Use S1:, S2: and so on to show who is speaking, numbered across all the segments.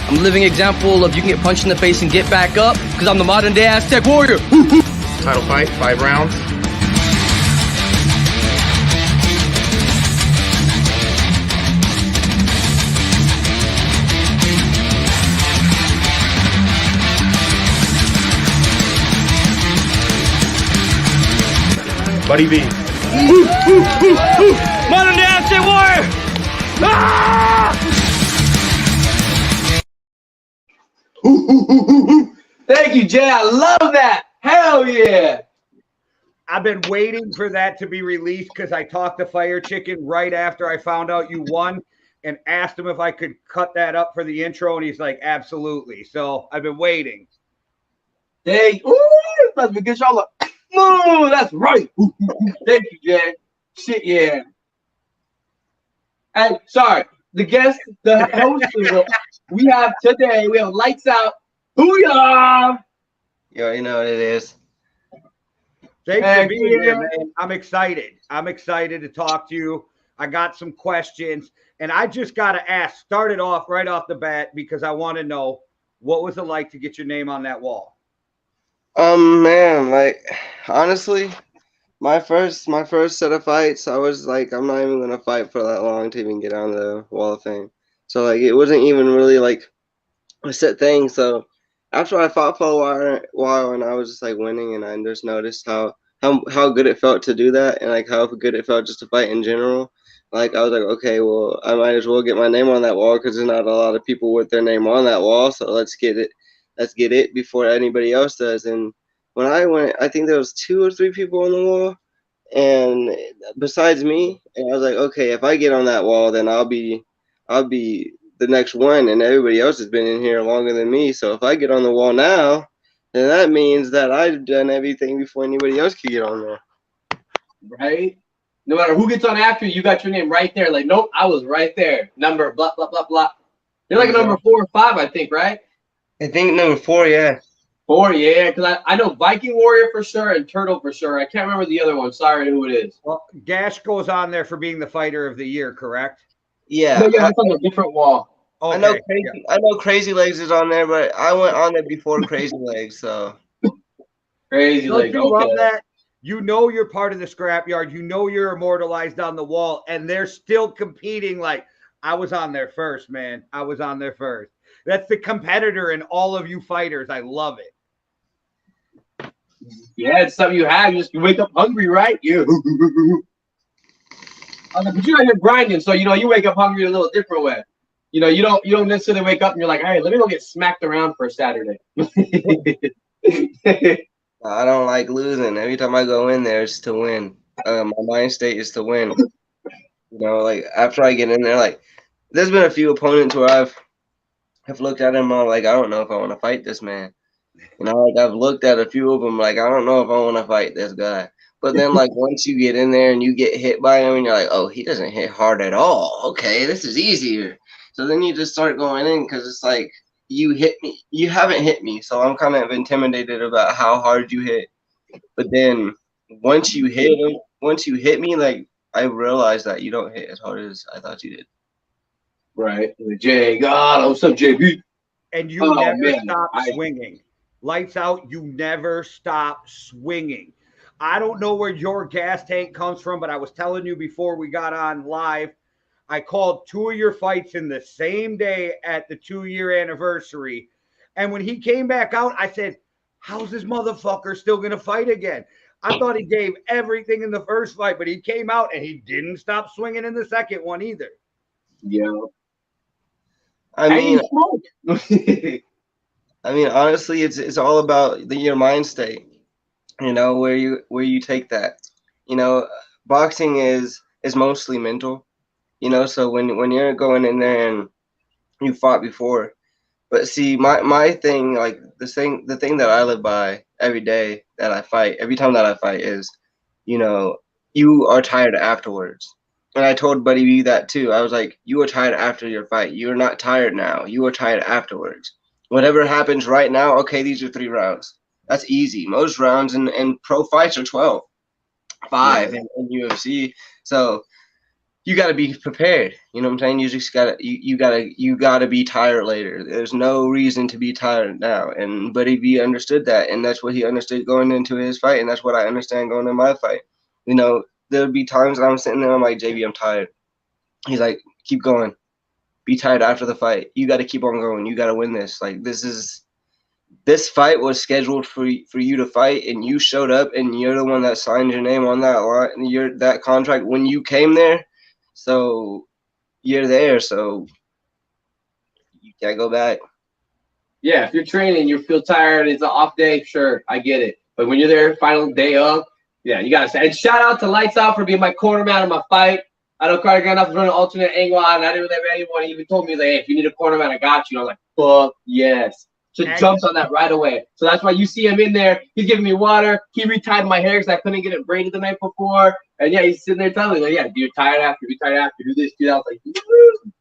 S1: I'm a living example of you can get punched in the face and get back up, because I'm the modern day Aztec warrior.
S2: Title fight, 5 rounds. Buddy B.
S1: Modern day Aztec warrior! Ah!
S3: Thank you, Jay. I love that. Hell yeah.
S4: I've been waiting for that to be released because I talked to Fire Chicken right after I found out you won and asked him if I could cut that up for the intro, and he's like, absolutely. So I've been waiting.
S3: Hey, let's get y'all up. Ooh, that's right. Thank you, Jay. Shit, yeah. And sorry, the guest, the host we have today, we have Lights Out. Booyah!
S5: You already know what it is.
S4: Thanks for being here, man. I'm excited. I'm excited to talk to you. I got some questions, and I just got to ask, start it off right off the bat, because I want to know, what was it like to get your name on that wall?
S5: Man, like, honestly, my first set of fights, I was like, I'm not even gonna fight for that long to even get on the Wall of Fame. So like, it wasn't even really like a set thing. So after I fought for a while and I was just like winning, and I just noticed how good it felt to do that, and like how good it felt just to fight in general. Like I was like, okay, well, I might as well get my name on that wall, because there's not a lot of people with their name on that wall. So let's get it before anybody else does. And when I went, I think there was 2 or 3 people on the wall, and besides me, and I was like, okay, if I get on that wall, then I'll be the next one, and everybody else has been in here longer than me. So if I get on the wall now, then that means that I've done everything before anybody else could get on there.
S3: Right? No matter who gets on after you, you got your name right there. Like, nope, I was right there. Number blah blah blah blah. You're like a number 4 or 5, I think, right?
S5: I think number 4, yeah.
S3: 4, yeah, because I know Viking Warrior for sure and Turtle for sure. I can't remember the other one. Sorry who it is.
S4: Well, Gash goes on there for being the fighter of the year, correct?
S5: Yeah.
S3: No, yeah, that's on a different wall.
S4: Okay.
S5: I know Crazy Legs is on there, but I went on there before Crazy Legs, so.
S3: Crazy
S4: Don't
S3: Legs.
S4: you love that? You know you're part of the scrapyard. You know you're immortalized on the wall, and they're still competing like, I was on there first, man. I was on there first. That's the competitor in all of you fighters. I love it.
S3: Yeah, it's something you have. You wake up hungry, right? You. But you're out here grinding, so you wake up hungry a little different way. You don't necessarily wake up and you're like, hey, let me go get smacked around for a Saturday.
S5: I don't like losing. Every time I go in there, it's to win. My mind state is to win. Like after I get in there, like there's been a few opponents where I've looked at him, I'm like, I don't know if I want to fight this man. Like I've looked at a few of them, like I don't know if I want to fight this guy. But then, like once you get in there and you get hit by him, and you're like, oh, he doesn't hit hard at all. Okay, this is easier. So then you just start going in, because it's like, you hit me, you haven't hit me, so I'm kind of intimidated about how hard you hit. But then once you hit me, like I realized that you don't hit as hard as I thought you did.
S3: Right, Jay, God, what's up, JB?
S4: And you never stop swinging. Lights Out, you never stop swinging. I don't know where your gas tank comes from, but I was telling you before we got on live, I called 2 of your fights in the same day at the 2-year anniversary. And when he came back out, I said, how's this motherfucker still going to fight again? I thought he gave everything in the first fight, but he came out and he didn't stop swinging in the second one either.
S3: Yeah.
S5: I mean, honestly, it's all about your mind state. Where you take that. Boxing is mostly mental. So when you're going in there and you fought before, but see, my thing, like the thing that I live by every day that I fight, every time that I fight is, you are tired afterwards. And I told Buddy B that too. I was like, you are tired after your fight. You're not tired now. You are tired afterwards. Whatever happens right now, okay, these are 3 rounds. That's easy. Most rounds in pro fights are 12, 5 in UFC. So you got to be prepared. You know what I'm saying? You just gotta you gotta be tired later. There's no reason to be tired now. And Buddy V understood that, and that's what he understood going into his fight, and that's what I understand going into my fight. You know, there'll be times that I'm sitting there, I'm like, JB, I'm tired. He's like, keep going. Be tired after the fight. You got to keep on going. You got to win this. Like this fight was scheduled for you to fight, and you showed up, and you're the one that signed your name on that line, that contract when you came there. So you're there, so you can't go back.
S3: Yeah, if you're training, you feel tired, it's an off day, sure, I get it. But when you're there, final day up, yeah, you gotta say. And shout out to Lights Out for being my cornerman in my fight. I know Carter Gandalf was running an alternate angle on, and I didn't really have anyone. He even told me, like, hey, if you need a cornerman, I got you. And I was like, fuck yes. So jumped on that right away. So that's why you see him in there. He's giving me water. He retied my hair because I couldn't get it braided the night before. And yeah, he's sitting there telling me, like, yeah, you're tired after, do this, do that. I was like, woo.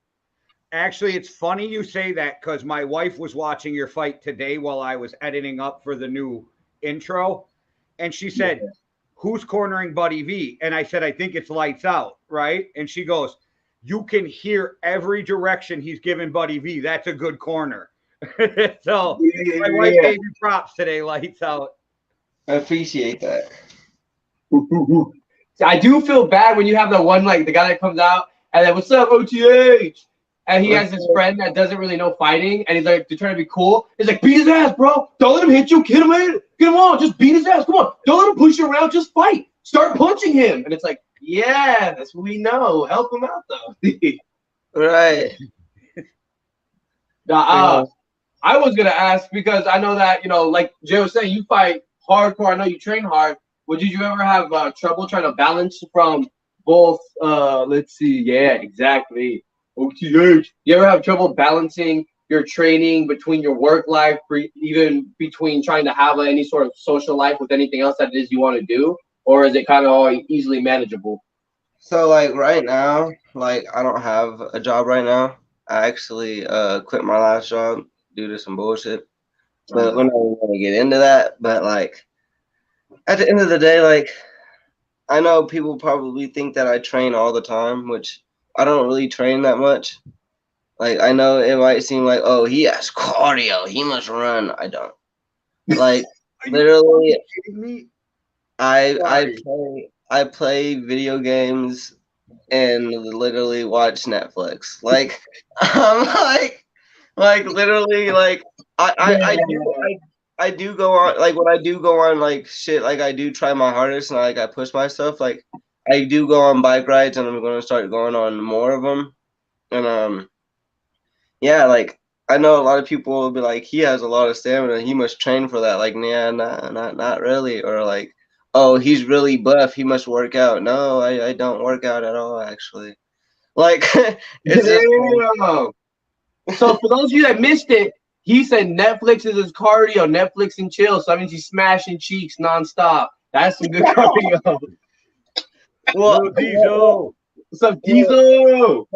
S4: Actually, it's funny you say that because my wife was watching your fight today while I was editing up for the new intro. And she said, who's cornering Buddy V? And I said, I think it's Lights Out, right? And she goes, you can hear every direction he's giving Buddy V. That's a good corner. So my wife gave you props today, Lights Out.
S5: I appreciate that.
S3: I do feel bad when you have the one, like, the guy that comes out and then, what's up, OTH? And he has his friend that doesn't really know fighting, and he's like, they're trying to be cool. He's like, beat his ass, bro. Don't let him hit you. Get him in. Get him on. Just beat his ass. Come on. Don't let him push you around. Just fight. Start punching him. And it's like, yeah, that's what we know. Help him out, though.
S5: Right.
S3: I was going to ask because I know that, you know, like Jay was saying, you fight hardcore. I know you train hard. Did you ever have trouble trying to balance from both, let's see. Yeah, exactly. OTH. You ever have trouble balancing your training between your work life, even between trying to have any sort of social life with anything else that it is you want to do? Or is it kind of all easily manageable?
S5: So, like, right now, like, I don't have a job right now. I actually quit my last job due to some bullshit. But we're not even going to get into that. But, like, at the end of the day, like, I know people probably think that I train all the time, which I don't really train that much. Like, I know it might seem like, oh, he has cardio, he must run. I don't. Like, literally, I play video games and literally watch Netflix. Like, I'm like literally, like, I do go on, like, when I do go on, like, shit, like, I do try my hardest and I push myself. Like, I do go on bike rides, and I'm going to start going on more of them. And, yeah, like, I know a lot of people will be like, he has a lot of stamina. He must train for that. Like, yeah, not really. Or, like, oh, he's really buff. He must work out. No, I don't work out at all, actually. Like, it's just,
S3: so for those of you that missed it, he said Netflix is his cardio, Netflix and chill. So that means he's smashing cheeks nonstop. That's some good cardio.
S5: well,
S3: Diesel. What's up, Diesel?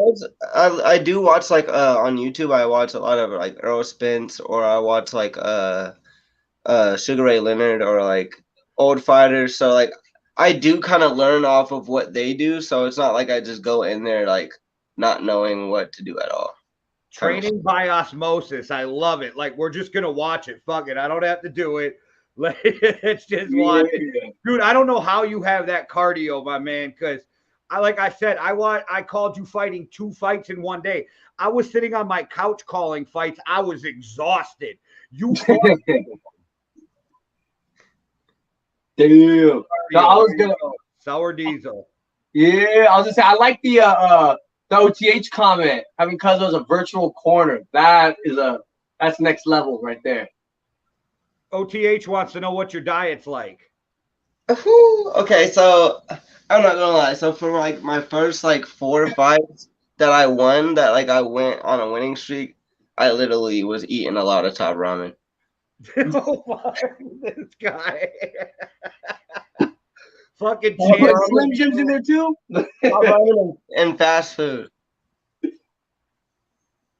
S5: I do watch, like, on YouTube. I watch a lot of, like, Earl Spence, or I watch, like, Sugar Ray Leonard, or, like, old fighters. So, like, I do kind of learn off of what they do. So it's not like I just go in there, like, not knowing what to do at all.
S4: Training by osmosis. I love it. Like, we're just gonna watch it. Fuck it. I don't have to do it. Let's just watch it. Dude, I don't know how you have that cardio, my man, because like I said, I called you fighting 2 fights in one day. I was sitting on my couch calling fights. I was exhausted. You
S3: Damn. No, I was gonna
S4: Sour Diesel.
S3: Yeah, I was gonna say I like the OTH comment, having Cuzzo as a virtual corner. That's next level right there.
S4: OTH wants to know what your diet's like.
S5: Okay, so I'm not gonna lie. So for, like, my first, like, 4 fights that I won, that, like, I went on a winning streak, I literally was eating a lot of Top Ramen.
S4: This guy. Fucking
S3: Slim Jims in there too.
S5: Top Ramen and fast food.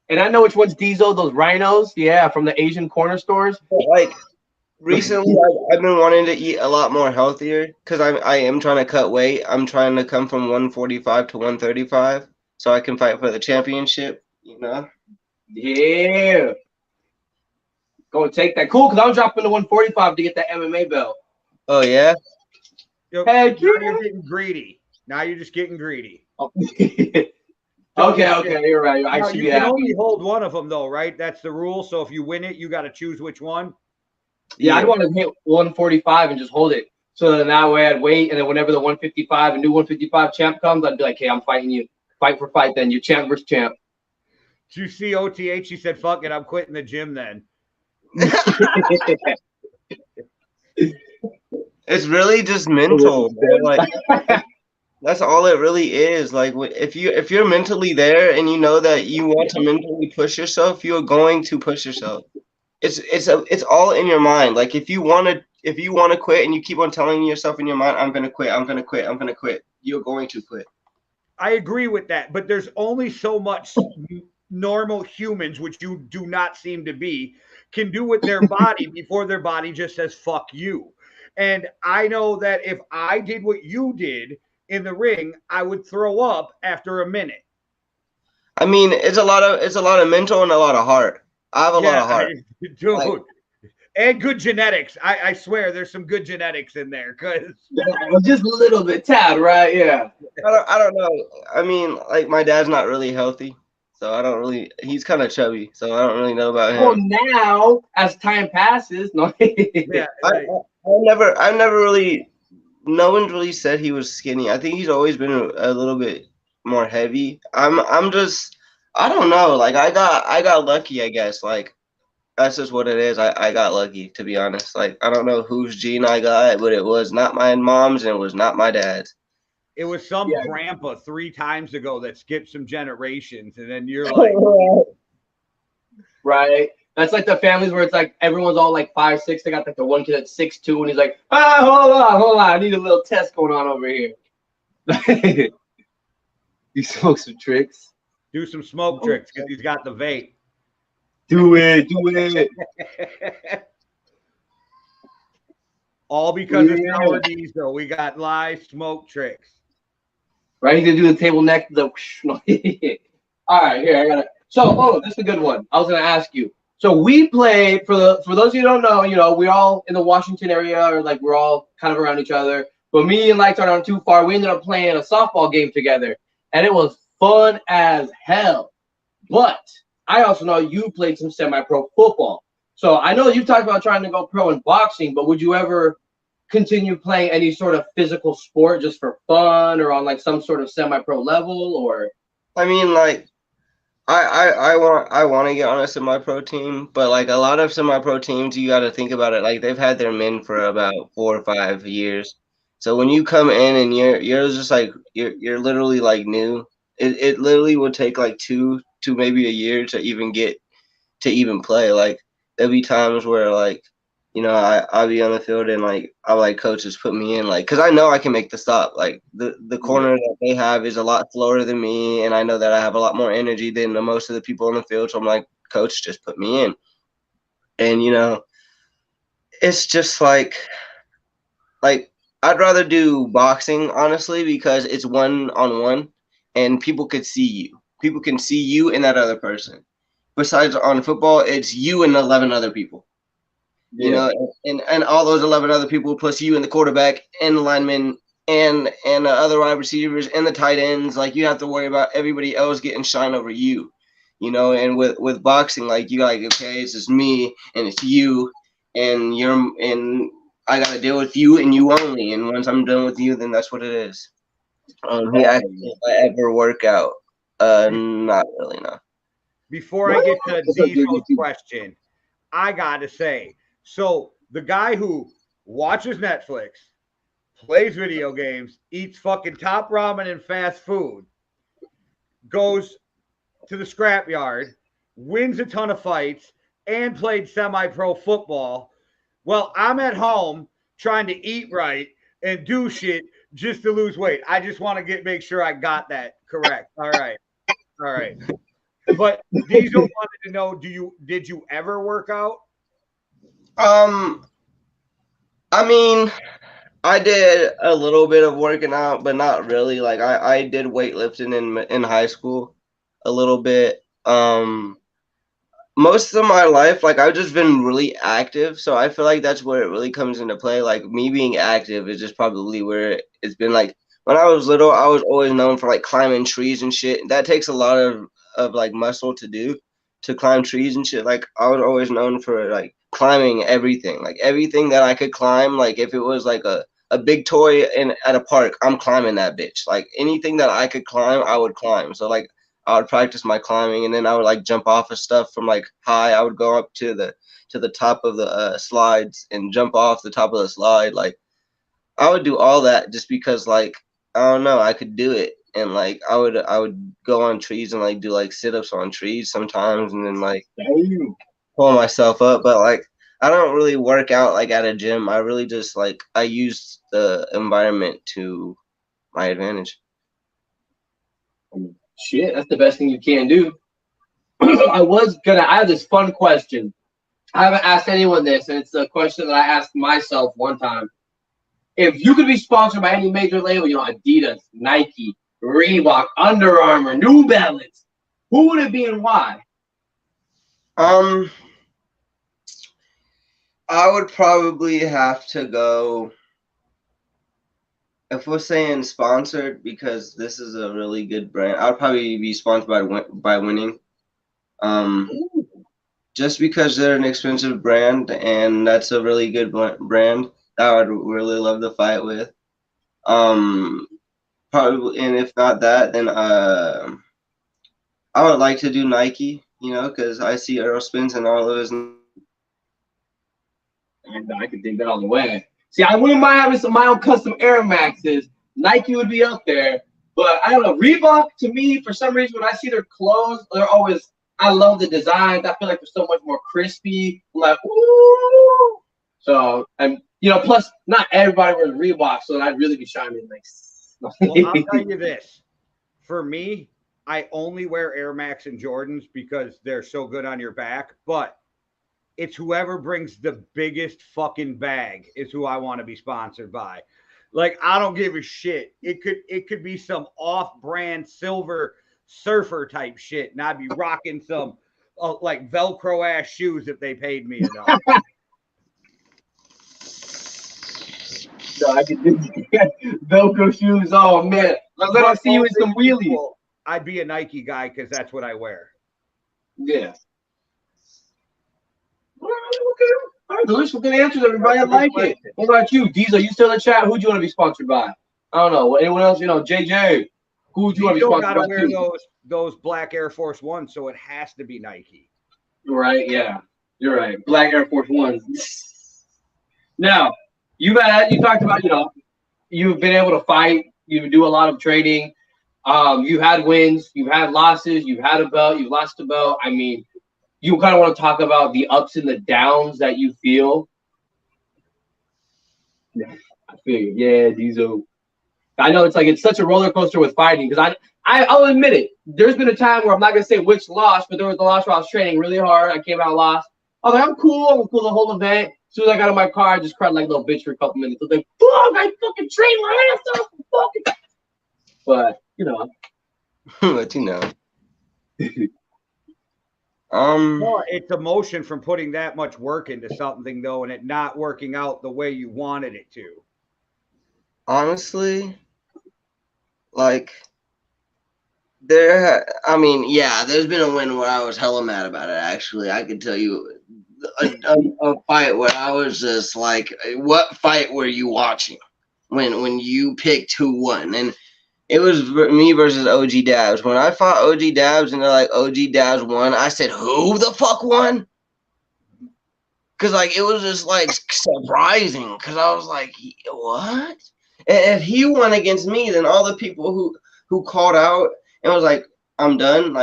S3: And I know which one's Diesel. Those rhinos, yeah, from the Asian corner stores.
S5: Like, recently I've been wanting to eat a lot more healthier because I am trying to cut weight. I'm trying to come from 145 to 135 so I can fight for the championship. You know.
S3: Yeah. Go and take that. Cool, because I'm dropping to 145 to get that MMA belt.
S5: Oh yeah.
S4: Now you're getting greedy. Now you're just getting greedy.
S3: Okay, you're right. I should
S4: you
S3: be
S4: can
S3: happy.
S4: only hold one of them, though, right? That's the rule. So if you win it, you got to choose which one.
S3: Yeah, I'd want to hit 145 and just hold it. So then that way I'd wait, and then whenever the 155 and new 155 champ comes, I'd be like, hey, I'm fighting you. Fight for fight then. You're champ versus champ.
S4: Did you see OTH? She said, fuck it, I'm quitting the gym then.
S5: It's really just mental. Like that's all it really is. Like if you're mentally there and you know that you want to mentally push yourself, you're going to push yourself. It's all in your mind. Like if you want to quit and you keep on telling yourself in your mind, I'm gonna quit, I'm gonna quit, I'm gonna quit, you're going to quit.
S4: I agree with that, but there's only so much normal humans, which you do not seem to be, can do with their body before their body just says fuck you. And I know that if I did what you did in the ring, I would throw up after a minute.
S5: I mean, it's a lot of mental and a lot of heart. I have a lot of heart.
S4: Dude.
S5: Like,
S4: and good genetics. I swear there's some good genetics in there. Cause
S3: just a little bit, tad, right? Yeah.
S5: I don't know. I mean, like my dad's not really healthy, so I don't really. He's kind of chubby, so I don't really know about him.
S3: Well, now as time passes, no.
S4: Yeah,
S5: I never really. No one really said he was skinny. I think he's always been a little bit more heavy. I'm just. I don't know. Like I got lucky, I guess. Like that's just what it is. I got lucky, to be honest. Like I don't know whose gene I got, but it was not my mom's and it was not my dad's.
S4: it was some grandpa 3 times ago that skipped some generations, and then you're like,
S3: right. That's like the families where it's like everyone's all like 5'6". They got like the one kid that's 6'2", and he's like, hold on, I need a little test going on over here. You smoke some tricks.
S4: do some smoke tricks because he's got the vape.
S3: Do it.
S4: All because of nowadays, though. We got live smoke tricks.
S3: Right, he's gonna do the table neck. All right, here I got it. So, this is a good one. I was gonna ask you. So we play for those of you who don't know, we're all in the Washington area, or like we're all kind of around each other. But me and Lights aren't too far. We ended up playing a softball game together, and it was fun as hell. But I also know you played some semi-pro football. So I know you talked about trying to go pro in boxing, but would you ever continue playing any sort of physical sport just for fun or on like some sort of semi-pro level? Or
S5: I mean, like I want to get on a semi-pro team, but like a lot of semi-pro teams, you got to think about it. Like they've had their men for about 4 or 5 years. So when you come in and you're just like you're literally like new. It literally would take like 2 to maybe a year to even get to even play. Like there'll be times where like I'll be on the field and like I'll like coaches put me in like because I know I can make the stop. Like the corner that they have is a lot slower than me, and I know that I have a lot more energy than most of the people on the field. So I'm like, coach, just put me in. And it's just like I'd rather do boxing honestly because it's 1-on-1 and people could see you. People can see you and that other person. Besides on football, it's you and 11 other people. And all those 11 other people plus you and the quarterback and the linemen and the other wide receivers and the tight ends, like you have to worry about everybody else getting shine over you, and with boxing, like you like, okay, it's just me and it's you and I gotta deal with you and you only, and once I'm done with you, then that's what it is. If I ever work out, not really, no.
S4: Before I get to Diesel's question, I gotta say, so the guy who watches Netflix, plays video games, eats fucking top ramen and fast food, goes to the scrapyard, wins a ton of fights, and played semi-pro football. Well, I'm at home trying to eat right and do shit just to lose weight. I just want to make sure I got that correct. All right. But Diesel wanted to know, did you ever work out?
S5: I mean, I did a little bit of working out, but not really. Like I did weightlifting in high school a little bit. Most of my life, like I've just been really active, so I feel like that's where it really comes into play. Like me being active is just probably where it's been. Like when I was little, I was always known for like climbing trees and shit. That takes a lot of like muscle to do, to climb trees and shit. Like I was always known for like climbing everything, like everything that I could climb. Like if it was like a big toy in at a park, I'm climbing that bitch. Like anything that I could climb, I would climb. So like I would practice my climbing, and then I would like jump off of stuff from like high. I would go up to the top of the slides and jump off the top of the slide. Like I would do all that just because like I don't know, I could do it. And like I would go on trees and like do like sit-ups on trees sometimes, and then like pull myself up. But like I don't really work out like at a gym. I really just like I use the environment to my advantage.
S3: Shit, that's the best thing you can do. I have this fun question. I haven't asked anyone this, and it's a question that I asked myself one time. If you could be sponsored by any major label, Adidas, Nike, Reebok, Under Armour, New Balance, who would it be and why?
S5: I would probably have to go, if we're saying sponsored, because this is a really good brand. I'd probably be sponsored by Winning, just because they're an expensive brand and that's a really good brand that I would really love to fight with. Probably, and if not that, then I would like to do Nike, because I see Earl Spence and all of his.
S3: I could dig that all the way. See, I wouldn't mind having some of my own custom Air Maxes. Nike would be up there, but I don't know. Reebok, to me, for some reason, when I see their clothes, they're always. I love the designs. I feel like they're so much more crispy. I'm like, ooh. So, and plus, not everybody wears Reebok, so I'd really be shining nice.
S4: Well, I'll tell you this. For me, I only wear Air Max and Jordans because they're so good on your back, but it's whoever brings the biggest fucking bag is who I want to be sponsored by. Like, I don't give a shit. It could be some off-brand silver surfer type shit, and I'd be rocking some like Velcro ass shoes if they paid me enough.
S3: No, I could do Velcro shoes. Oh man, let us see you in some wheelies.
S4: I'd be a Nike guy because that's what I wear.
S3: Yeah. Okay. All right, those are good answers, everybody. I like it. What about you, Diesel? You still in the chat? Who'd you want to be sponsored by? I don't know. Anyone else? JJ. Who would you want to be sponsored by?
S4: You gotta wear those black Air Force Ones, so it has to be Nike.
S3: Right? Yeah, you're right. Black Air Force Ones. Now, you talked about you've been able to fight. You do a lot of training. You had wins. You've had losses. You've had a belt. You've lost a belt. I mean, you kind of want to talk about the ups and the downs that you feel. Yeah, I feel you. Yeah, Diesel. I know it's such a roller coaster with fighting because I'll admit it. There's been a time where I'm not gonna say which loss, but there was the loss where I was training really hard. I came out lost. I was like, I'm cool the whole event. As soon as I got in my car, I just cried like a little bitch for a couple minutes. I was like, fuck, I fucking trained my ass off. Fucking. But
S4: Well, it's emotion from putting that much work into something though, and it not working out the way you wanted it to.
S5: Honestly, like there's been a win where I was hella mad about it. Actually, I could tell you a fight where I was just like, what fight were you watching when you picked who won? And it was me versus OG Dabs. When I fought OG Dabs and they're like, OG Dabs won, I said, who the fuck won? Because like it was just like surprising. Because I was like, what? And if he won against me, then all the people who called out and was like, I'm done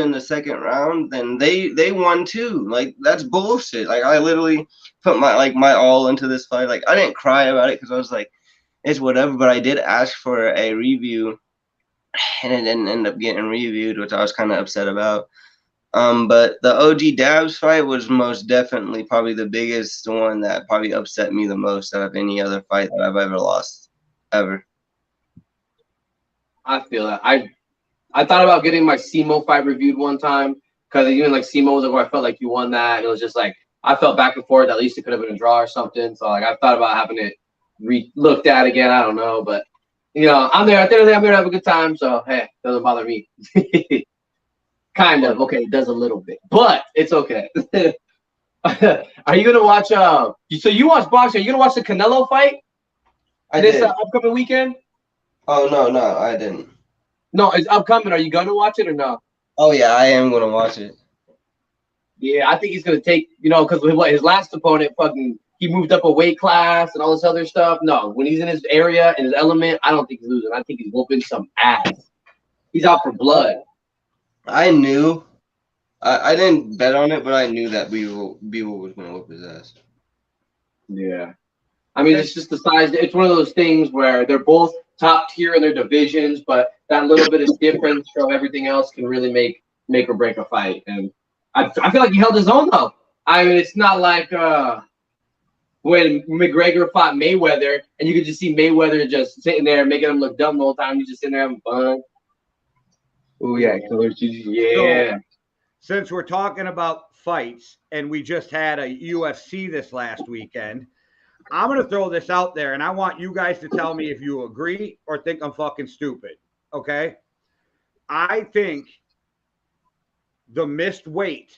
S5: in the second round, then they won too. Like that's bullshit. Like I literally put my all into this fight. Like I didn't cry about it because I was like, it's whatever, but I did ask for a review and it didn't end up getting reviewed, which I was kind of upset about. But the OG Dabs fight was most definitely probably the biggest one that probably upset me the most out of any other fight that I've ever lost, ever.
S3: I feel that. I thought about getting my SEMO fight reviewed one time because even like SEMO was like where I felt like you won that. And it was just like I felt back and forth. At least it could have been a draw or something. So like I thought about having it looked at again. I don't know, but you know, I'm there. At the end of the day, I'm there to have a good time. So hey, doesn't bother me. Kind of. Okay, it does a little bit, but it's okay. Are you gonna watch? So you watch boxing? Are you gonna watch the Canelo fight this upcoming weekend?
S5: Oh no, I didn't.
S3: No, it's upcoming. Are you gonna watch it or no?
S5: Oh yeah, I am gonna watch it.
S3: Yeah, I think he's gonna take, you know, because what his last opponent fucking he moved up a weight class and all this other stuff. No, when he's in his area in his element, I don't think he's losing. I think he's whooping some ass. He's out for blood.
S5: I knew. I didn't bet on it, but I knew that Beaver was gonna whoop his ass.
S3: Yeah, I mean it's just the size. It's one of those things where they're both top tier in their divisions, but that little bit of difference from everything else can really make or break a fight. And I feel like he held his own though. I mean, it's not like when McGregor fought Mayweather, and you could just see Mayweather just sitting there making him look dumb the whole time. He's just sitting there having fun. Oh yeah, Killer Jiu-Jitsu. Yeah.
S4: So, since we're talking about fights, and we just had a UFC this last weekend, I'm going to throw this out there, and I want you guys to tell me if you agree or think I'm fucking stupid, okay? I think the missed weight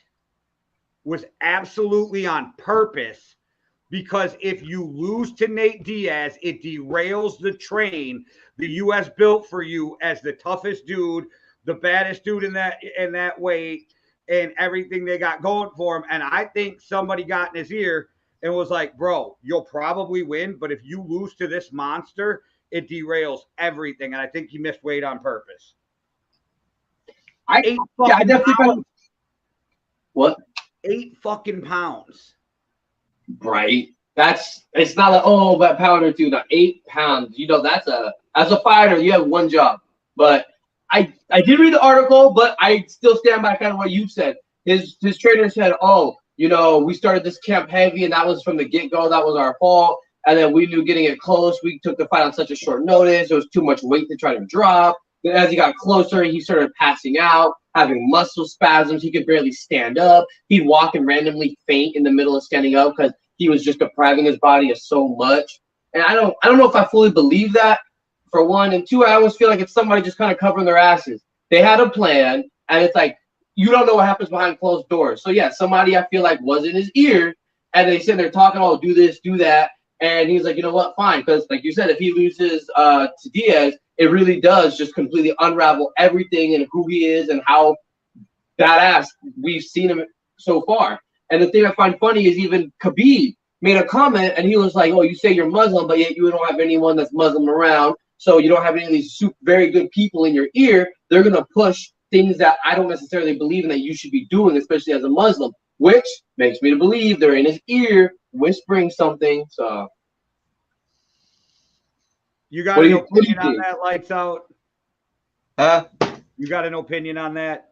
S4: was absolutely on purpose because if you lose to Nate Diaz, it derails the train the U.S. built for you as the toughest dude, the baddest dude in that weight, and everything they got going for him. And I think somebody got in his ear and was like, bro, you'll probably win, but if you lose to this monster, it derails everything. And I think he missed weight on purpose.
S3: I definitely found what?
S4: 8 fucking pounds.
S3: Right. It's not like, oh, but pound or two. No, 8 pounds. You know, as a fighter, you have one job. But I did read the article, but I still stand by kind of what you said. His trainer said, oh, you know, we started this camp heavy, and that was from the get-go. That was our fault. And then we knew getting it close, we took the fight on such a short notice. There was too much weight to try to drop. Then as he got closer, he started passing out, having muscle spasms. He could barely stand up. He'd walk and randomly faint in the middle of standing up because he was just depriving his body of so much. And I don't know if I fully believe that, for one. And two, I always feel like it's somebody just kind of covering their asses. They had a plan, and it's like, you don't know what happens behind closed doors. So yeah, somebody I feel like was in his ear, and they sitting there talking, oh, do this, do that. And he's like, you know what, fine. Because like you said, if he loses to Diaz, it really does just completely unravel everything and who he is and how badass we've seen him so far. And the thing I find funny is even Khabib made a comment, and he was like, oh, you say you're Muslim, but yet you don't have anyone that's Muslim around. So you don't have any of these very good people in your ear. They're going to push things that I don't necessarily believe in that you should be doing, especially as a Muslim, which makes me to believe they're in his ear whispering something. So
S4: you got an opinion on that, Lights Out?
S5: Huh?
S4: You got an opinion on that?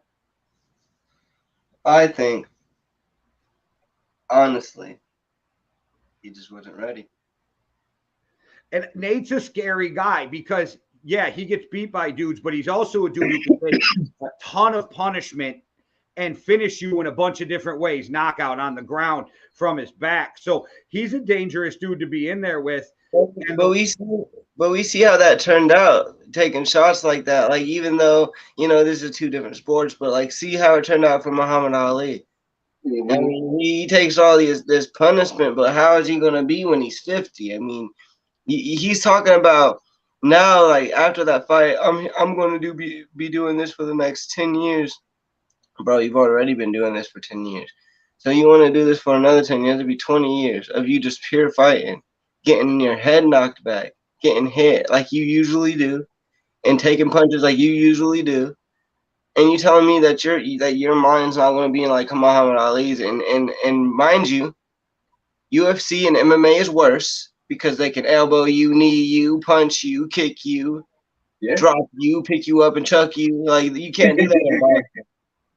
S5: I think, honestly, he just wasn't ready.
S4: And Nate's a scary guy because, yeah, he gets beat by dudes, but he's also a dude who can take a ton of punishment and finish you in a bunch of different ways, knockout on the ground from his back. So he's a dangerous dude to be in there with.
S5: But we see how that turned out, taking shots like that. Like, even though, you know, this is two different sports, but like, see how it turned out for Muhammad Ali. Mm-hmm. I mean, he takes all this punishment, but how is he going to be when he's 50? I mean, he's talking about now, like, after that fight, I'm going to be doing this for the next 10 years. Bro, you've already been doing this for 10 years. So you want to do this for another 10 years? It'll be 20 years of you just pure fighting, getting your head knocked back, getting hit like you usually do, and taking punches like you usually do. And you telling me that your mind's not going to be like Muhammad Ali's, and mind you, UFC and MMA is worse because they can elbow you, knee you, punch you, kick you, drop you, pick you up and chuck you. Like, you can't do that in boxing.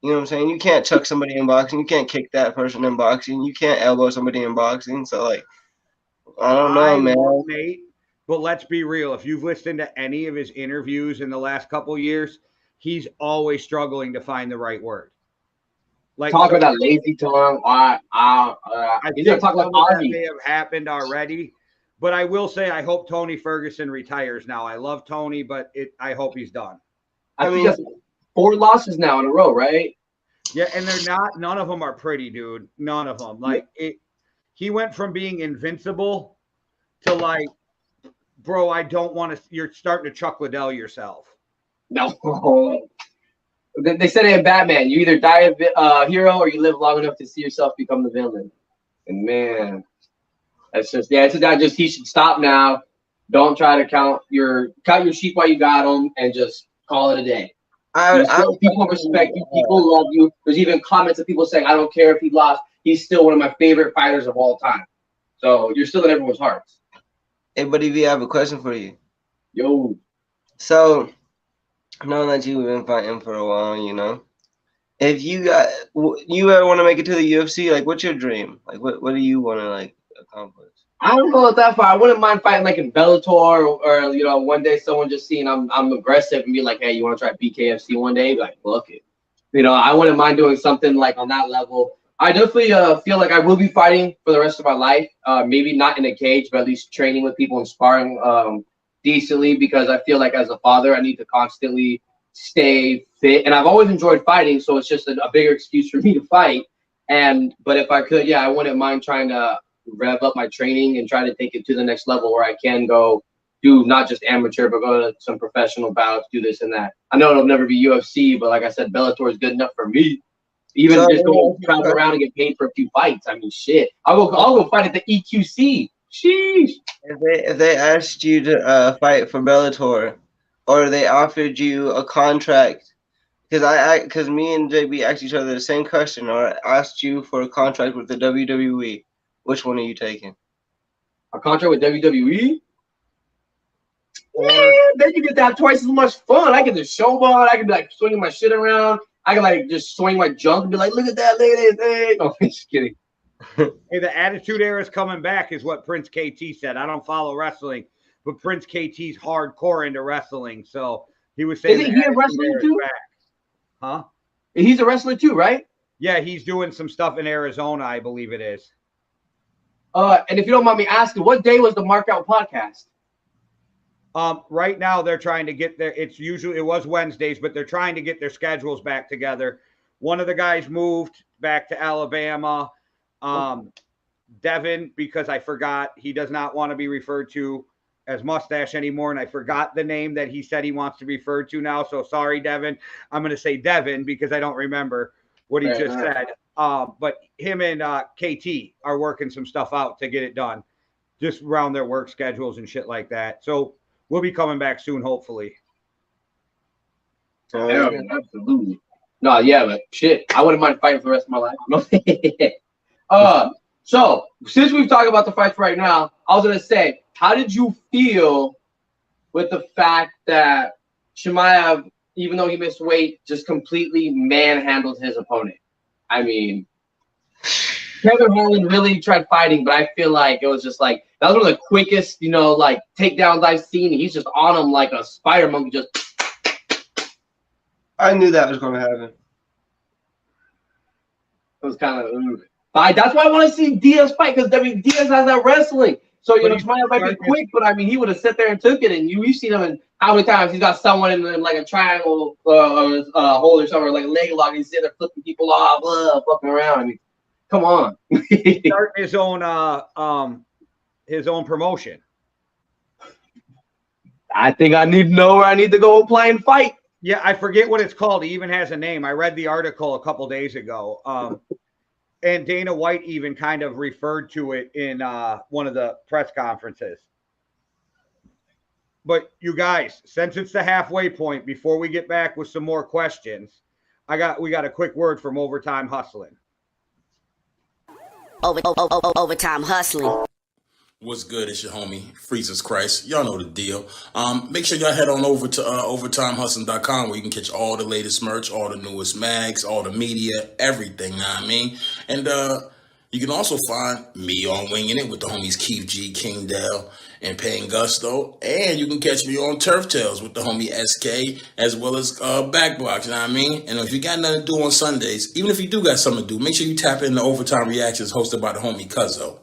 S5: You know what I'm saying? You can't chuck somebody in boxing. You can't kick that person in boxing. You can't elbow somebody in boxing. So, like, I don't know, man.
S4: Love Nate, but let's be real. If you've listened to any of his interviews in the last couple of years, he's always struggling to find the right word. Like
S3: talking about lazy tongue.
S4: I
S3: He's
S4: think
S3: talking like
S4: some of that
S3: Army.
S4: may have happened already. But I will say, I hope Tony Ferguson retires now. I love Tony, but I hope he's done.
S3: I mean, that's 4 losses now in a row, right?
S4: Yeah, and they're not. None of them are pretty, dude. None of them. Like he went from being invincible to like, bro, I don't want to. You're starting to Chuck Liddell yourself.
S3: No. They said it in Batman. You either die a hero or you live long enough to see yourself become the villain. And man, that's just he should stop now. Don't try to count your sheep while you got them, and just call it a day. People respect you. People love you. There's even comments of people saying, "I don't care if he lost. He's still one of my favorite fighters of all time." So you're still in everyone's hearts.
S5: Hey, buddy V, I have a question for you.
S3: Yo.
S5: So, knowing that you've been fighting for a while, you know, if you ever want to make it to the UFC, like, what's your dream? Like, what do you want to like accomplish?
S3: I don't go that far. I wouldn't mind fighting like in Bellator or you know, one day someone just seeing I'm aggressive and be like, hey, you want to try BKFC one day? Be like, look it. You know, I wouldn't mind doing something like on that level. I definitely feel like I will be fighting for the rest of my life. Maybe not in a cage, but at least training with people and sparring decently, because I feel like as a father, I need to constantly stay fit. And I've always enjoyed fighting, so it's just a bigger excuse for me to fight. But if I could, yeah, I wouldn't mind trying to rev up my training and try to take it to the next level where I can go do not just amateur, but go to some professional bouts, do this and that. I know it'll never be UFC, but like I said, Bellator is good enough for me. Even just go travel around and get paid for a few fights. I mean, shit. I'll go fight at the EQC. Sheesh.
S5: If they asked you to fight for Bellator, or they offered you a contract, because me and JB asked each other the same question, or asked you for a contract with the WWE, which one are you taking?
S3: A contract with WWE? Man, then you get to have twice as much fun. I can just showboat. I can be like swinging my shit around. I can like just swing my junk and be like, look at that, look at this. Hey. No, I'm just kidding.
S4: Hey, the Attitude Era is coming back, is what Prince KT said. I don't follow wrestling, but Prince KT's hardcore into wrestling, so he was saying.
S3: Isn't he a wrestler too?
S4: Huh?
S3: He's a wrestler too, right?
S4: Yeah, he's doing some stuff in Arizona, I believe it is.
S3: And if you don't mind me asking, what day was the Markout podcast?
S4: Right now they're trying to get their. It was Wednesdays, but they're trying to get their schedules back together. One of the guys moved back to Alabama. Devin, because I forgot, he does not want to be referred to as Mustache anymore, and I forgot the name that he said he wants to be referred to now. So sorry, Devin. I'm going to say Devin because I don't remember what he just said. But him and KT are working some stuff out to get it done, just around their work schedules and shit like that. So we'll be coming back soon, hopefully.
S3: Yeah, absolutely. No, yeah, but shit, I wouldn't mind fighting for the rest of my life. So since we've talked about the fights right now, I was gonna say, how did you feel with the fact that Chimaev, even though he missed weight, just completely manhandled his opponent? I mean, Kevin Holland really tried fighting, but I feel like it was just like that was one of the quickest, like takedowns I've seen. He's just on him like a spider monkey. Just.
S5: I knew that was going to happen.
S3: It was kind of. That's why I want to see Diaz fight, because Diaz has that wrestling. So Chimaev might be quick, but I mean he would have sat there and took it. And you've seen him in how many times he's got someone in like a triangle hold or something, or like a leg lock. He's sitting there flipping people off, fucking around. I mean, come on.
S4: Start his own promotion.
S3: I think I need to know where I need to go play and fight.
S4: Yeah, I forget what it's called. He even has a name. I read the article a couple days ago. And Dana White even kind of referred to it in one of the press conferences. But you guys, since it's the halfway point, before we get back with some more questions, we got a quick word from Overtime Hustling.
S6: Overtime Hustling. What's good? It's your homie, Freezes Christ. Y'all know the deal. Make sure y'all head on over to overtimehustling.com where you can catch all the latest merch, all the newest mags, all the media, everything, know what I mean? And you can also find me on Winging It with the homies Keith G, King Dale, and Payne Gusto. And you can catch me on Turf Tales with the homie SK, as well as Backbox, you know what I mean? And if you got nothing to do on Sundays, even if you do got something to do, make sure you tap in the Overtime Reactions hosted by the homie Cuzzo.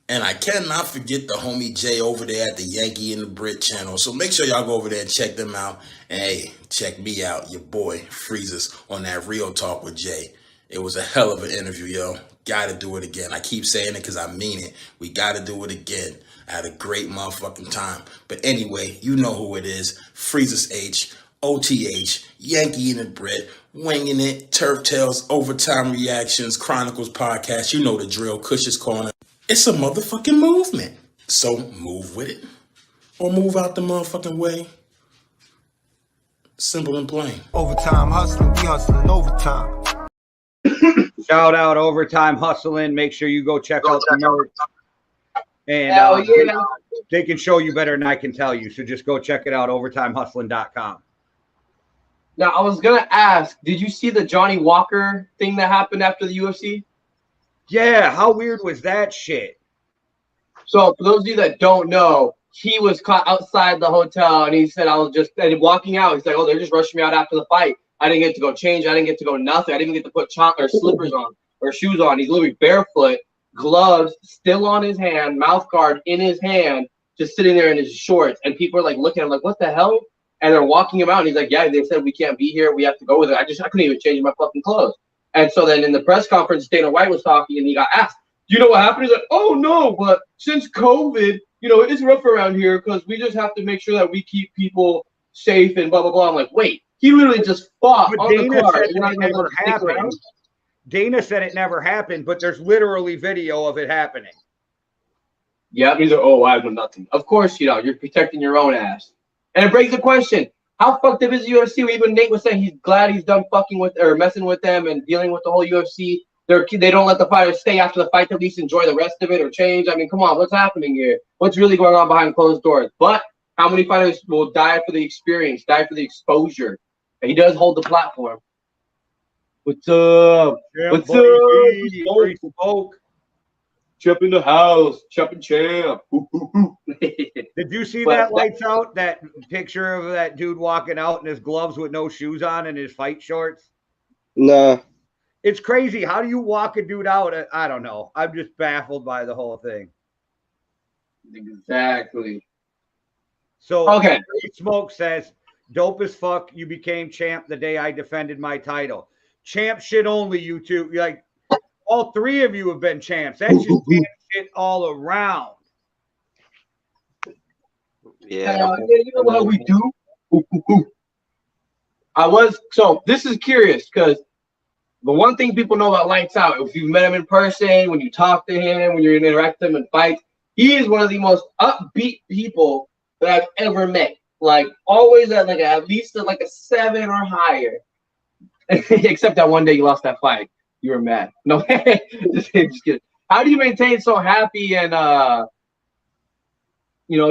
S6: And I cannot forget the homie Jay over there at the Yankee and the Brit channel. So make sure y'all go over there and check them out. And hey, check me out, your boy Freezes, on that Real Talk with Jay. It was a hell of an interview, yo. Gotta do it again. I keep saying it because I mean it. We gotta do it again. I had a great motherfucking time. But anyway, you know who it is. Freezes H, OTH, Yankee and the Brit, Winging It, Turf Tales, Overtime Reactions, Chronicles Podcast. You know the drill, Cush's Corner. It's a motherfucking movement. So move with it or move out the motherfucking way. Simple and plain.
S7: Overtime hustling, we hustling overtime.
S4: Shout out Overtime Hustling. Make sure you go check out the merch. And they can show you better than I can tell you. So just go check it out, overtimehustling.com.
S3: Now, I was going to ask, did you see the Johnny Walker thing that happened after the UFC?
S4: Yeah, how weird was that shit?
S3: So for those of you that don't know, he was caught outside the hotel, and he said, and walking out, he's like, oh, they're just rushing me out after the fight. I didn't get to go change. I didn't get to go nothing. I didn't even get to put slippers on or shoes on. He's literally barefoot, gloves still on his hand, mouth guard in his hand, just sitting there in his shorts. And people are like looking at him like, what the hell? And they're walking him out. And he's like, yeah, they said we can't be here. We have to go with it. I couldn't even change my fucking clothes. And so then in the press conference, Dana White was talking, and he got asked, you know what happened? He's like, oh, no, but since COVID, it's rough around here because we just have to make sure that we keep people safe and blah, blah, blah. I'm like, wait, he literally just fought
S4: but
S3: on
S4: Dana
S3: the car.
S4: Said it never happened. Dana said it never happened, but there's literally video of it happening.
S3: Yeah, he's like, oh, I know nothing. Of course, you're protecting your own ass. And it brings the question. How fucked up is the UFC? Even Nate was saying he's glad he's done fucking with or messing with them and dealing with the whole UFC. They don't let the fighters stay after the fight to at least enjoy the rest of it or change. I mean, come on, what's happening here? What's really going on behind closed doors? But how many fighters will die for the experience, die for the exposure? And he does hold the platform. What's up?
S4: Yeah,
S3: what's
S4: up? Smoke.
S3: Chip in the house, Chip and Champ.
S4: Did you see that lights out? That picture of that dude walking out in his gloves with no shoes on and his fight shorts?
S5: No.
S4: It's crazy. How do you walk a dude out? I don't know. I'm just baffled by the whole thing.
S3: Exactly.
S4: So,
S3: okay.
S4: Smoke says, dope as fuck. You became champ the day I defended my title. Champ shit only, you two. You're like, all three of you have been champs. That's just champ shit all around.
S5: Yeah.
S3: You know what we do? So this is curious because the one thing people know about Lights Out, if you've met him in person, when you talk to him, when you interact with him in fights, he is one of the most upbeat people that I've ever met. Like always at least a 7 or higher. Except that one day you lost that fight. You were mad. No, just kidding. How do you maintain so happy and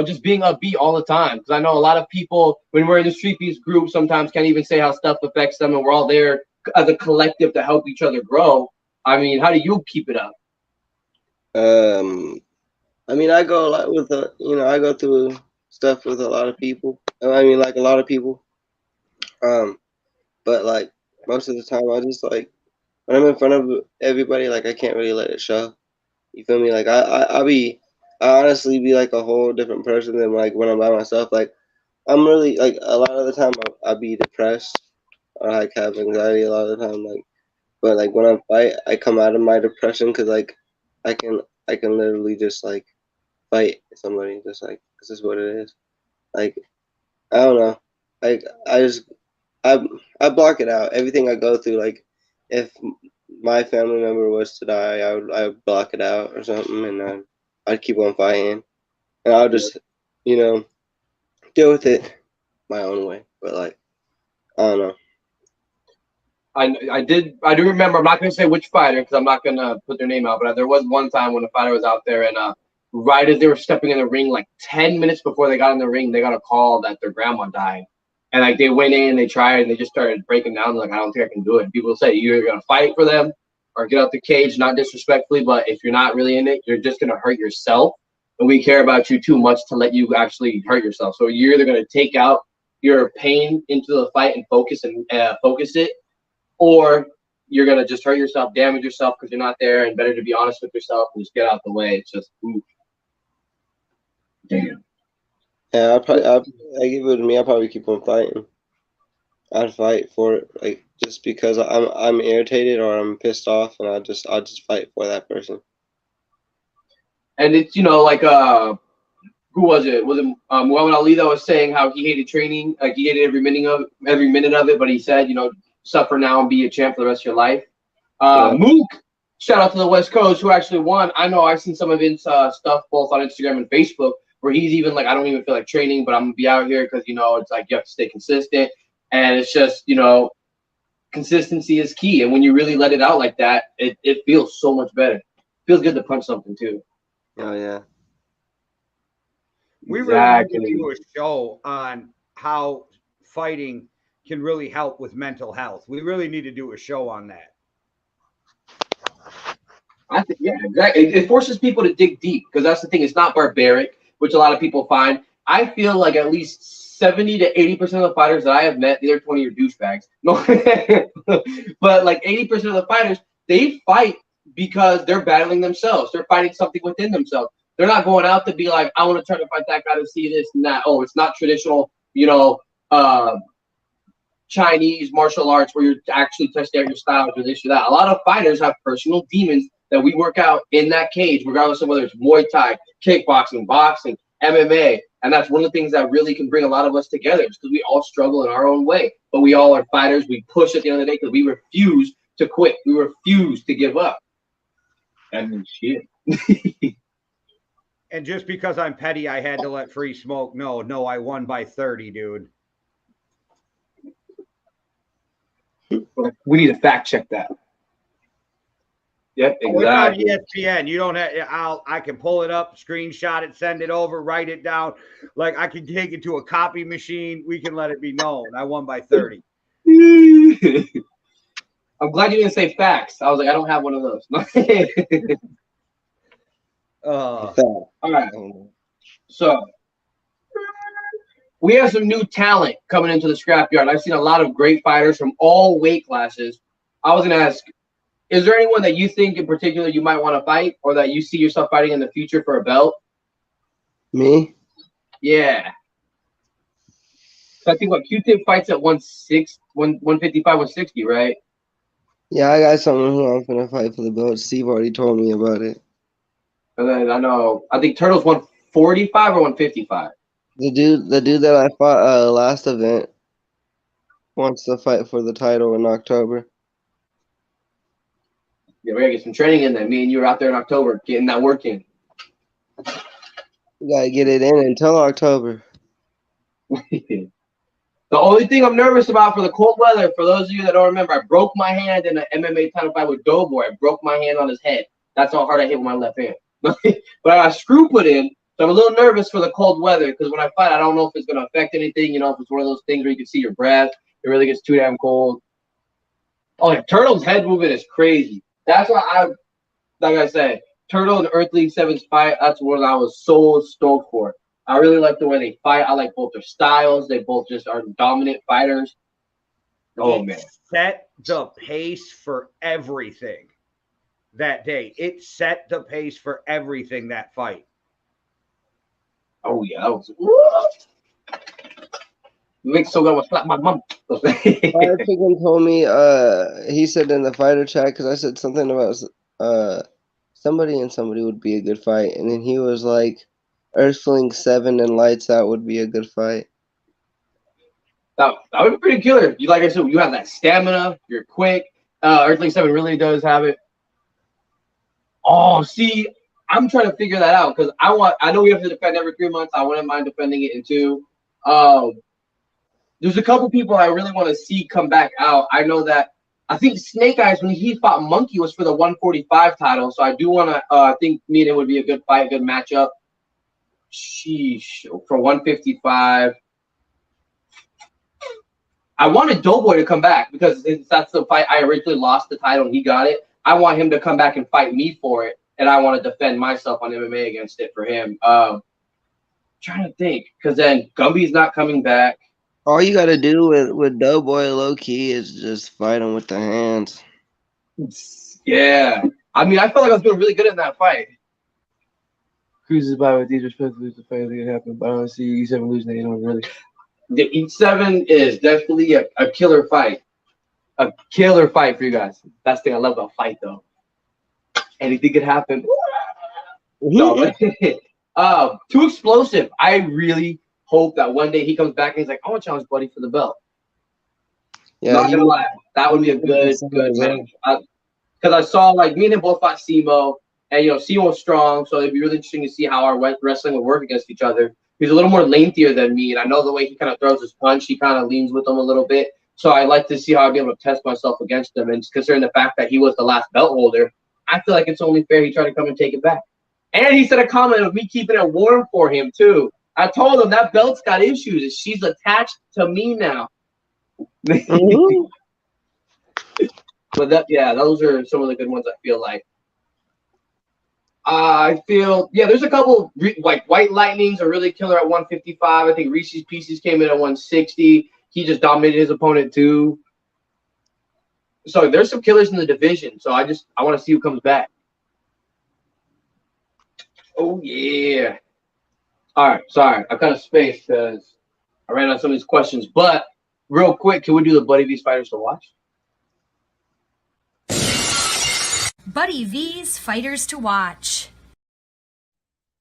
S3: just being upbeat all the time? Because I know a lot of people, when we're in the StreetBeefs group, sometimes can't even say how stuff affects them, and we're all there as a collective to help each other grow. I mean, how do you keep it up?
S5: I mean, I go a lot with I go through stuff with a lot of people. I mean, like a lot of people. But like most of the time, I just like when I'm in front of everybody, like I can't really let it show. You feel me? Like I honestly be like a whole different person than like when I'm by myself. Like I'm really like a lot of the time I be depressed or like have anxiety a lot of the time. Like, but like when I fight, I come out of my depression because like I can literally just like fight somebody just like this is what it is. Like I don't know. Like I block it out. Everything I go through, like if my family member was to die, I would block it out or something, and I'd keep on fighting, and I'll just deal with it my own way. But like I don't know.
S3: I do remember. I'm not gonna say which fighter because I'm not gonna put their name out, but there was one time when a fighter was out there and right as they were stepping in the ring, like 10 minutes before they got in the ring, they got a call that their grandma died. And like they went in, they tried, and they just started breaking down. They're like, I don't think I can do it. And people say you're either gonna fight for them or get out the cage, not disrespectfully, but if you're not really in it, you're just gonna hurt yourself. And we care about you too much to let you actually hurt yourself. So you're either gonna take out your pain into the fight and focus it, or you're gonna just hurt yourself, damage yourself because you're not there. And better to be honest with yourself and just get out the way. It's just, ooh, damn.
S5: Yeah, I give it to me. I'll probably keep on fighting. I'd fight for it, like just because I'm irritated or I'm pissed off, and I'll just fight for that person.
S3: And it's, you know, like who was it? Was it Muhammad Ali that was saying how he hated training, like he hated every minute of it, but he said, you know, suffer now and be a champ for the rest of your life. Mook, shout out to the West Coast, who actually won. I know I've seen some of his stuff both on Instagram and Facebook, where he's even like, I don't even feel like training, but I'm gonna be out here because, you know, it's like you have to stay consistent. And it's just, you know, consistency is key. And when you really let it out like that, it feels so much better. It feels good to punch something too.
S5: Oh yeah.
S4: We really need to do a show on how fighting can really help with mental health. We really need to do a show on that.
S3: I think, yeah, exactly. It forces people to dig deep because that's the thing. It's not barbaric, which a lot of people find. I feel like at least 70 to 80% of the fighters that I have met, they're 20-year douchebags. No, but like 80% of the fighters, they fight because they're battling themselves. They're fighting something within themselves. They're not going out to be like, I want to try to fight that guy to see this and that. Oh, it's not traditional, you know, Chinese martial arts where you're actually testing out your styles or this or that. A lot of fighters have personal demons that we work out in that cage, regardless of whether it's Muay Thai, kickboxing, boxing, MMA. And that's one of the things that really can bring a lot of us together, is because we all struggle in our own way. But we all are fighters. We push at the end of the day because we refuse to quit. We refuse to give up. I mean, shit.
S4: And just because I'm petty, I had to let Free Smoke know. No, I won by 30, dude.
S3: We need to fact check that. Yep, exactly.
S4: We're on ESPN. You don't have. I can pull it up, screenshot it, send it over, write it down. Like I can take it to a copy machine. We can let it be known. I won by 30.
S3: I'm glad you didn't say facts. I was like, I don't have one of those. All right. So we have some new talent coming into the scrapyard. I've seen a lot of great fighters from all weight classes. I was going to ask, is there anyone that you think in particular you might want to fight, or that you see yourself fighting in the future for a belt?
S5: Me?
S3: Yeah. So I think what Q-Tip fights at 155, 160, right?
S5: Yeah, I got someone who I'm gonna fight for the belt. Steve already told me about it.
S3: And then I think Turtle's 145 or 155.
S5: The dude that I fought last event wants to fight for the title in October.
S3: Yeah, we gotta get some training in there. Me and you were out there in October getting that work in.
S5: We gotta get it in until October.
S3: The only thing I'm nervous about for the cold weather, for those of you that don't remember, I broke my hand in an MMA title fight with Doughboy. I broke my hand on his head. That's how hard I hit with my left hand. But I got a screw put in, so I'm a little nervous for the cold weather, because when I fight, I don't know if it's gonna affect anything. You know, if it's one of those things where you can see your breath, it really gets too damn cold. Oh, yeah, Turtle's head movement is crazy. That's why like I said, Turtle and Earth League 7's fight, that's what I was so stoked for. I really like the way they fight. I like both their styles. They both just are dominant fighters. Oh, man.
S4: Set the pace for everything that day. It set the pace for everything, that fight.
S3: Oh, yeah. That was... Makes so good. I slap my mom.
S5: Fire Chicken told me, he said in the fighter chat, because I said something about somebody and somebody would be a good fight. And then he was like, Earthling 7 and Lights Out would be a good fight.
S3: That would be pretty killer. You, like I said, you have that stamina. You're quick. Earthling 7 really does have it. Oh, see, I'm trying to figure that out, because I know we have to defend every 3 months. I wouldn't mind defending it in 2. There's a couple people I really want to see come back out. I know that I think Snake Eyes, when he fought Monkey, was for the 145 title. So I do want to, I think me and him would be a good fight, good matchup. Sheesh. For 155. I wanted Doughboy to come back because that's the fight I originally lost the title and he got it. I want him to come back and fight me for it. And I want to defend myself on MMA against it for him. Trying to think, because then Gumby's not coming back.
S5: All you gotta do with Doughboy low key is just fight him with the hands.
S3: Yeah, I mean, I felt like I was doing really good in that fight. Cruises by with these respect to lose the fight that happened, but I don't see E7 losing. You know, really. The E7 is definitely a killer fight. A killer fight for you guys. That's the thing I love about fight, though. Anything could happen. So, too explosive. I really hope that one day he comes back and he's like, I want to challenge Buddy for the belt. Yeah, not gonna lie, that would be a good match. Because I saw like me and him both fought Simo, and Simo's strong, so it'd be really interesting to see how our wrestling would work against each other. He's a little more lengthier than me, and I know the way he kind of throws his punch, he kind of leans with him a little bit. So I like to see how I'd be able to test myself against him. And considering the fact that he was the last belt holder, I feel like it's only fair he tried to come and take it back. And he said a comment of me keeping it warm for him, too. I told him that belt's got issues. She's attached to me now.
S5: Mm-hmm.
S3: But those are some of the good ones I feel like. I feel, there's a couple, like White Lightnings are really killer at 155. I think Reese's Pieces came in at 160. He just dominated his opponent too. So there's some killers in the division. So I want to see who comes back. Oh, yeah. All right. Sorry. I kind of spaced because I ran out of some of these questions. But real quick, can we do the Buddy V's Fighters to Watch?
S8: Buddy V's Fighters to Watch.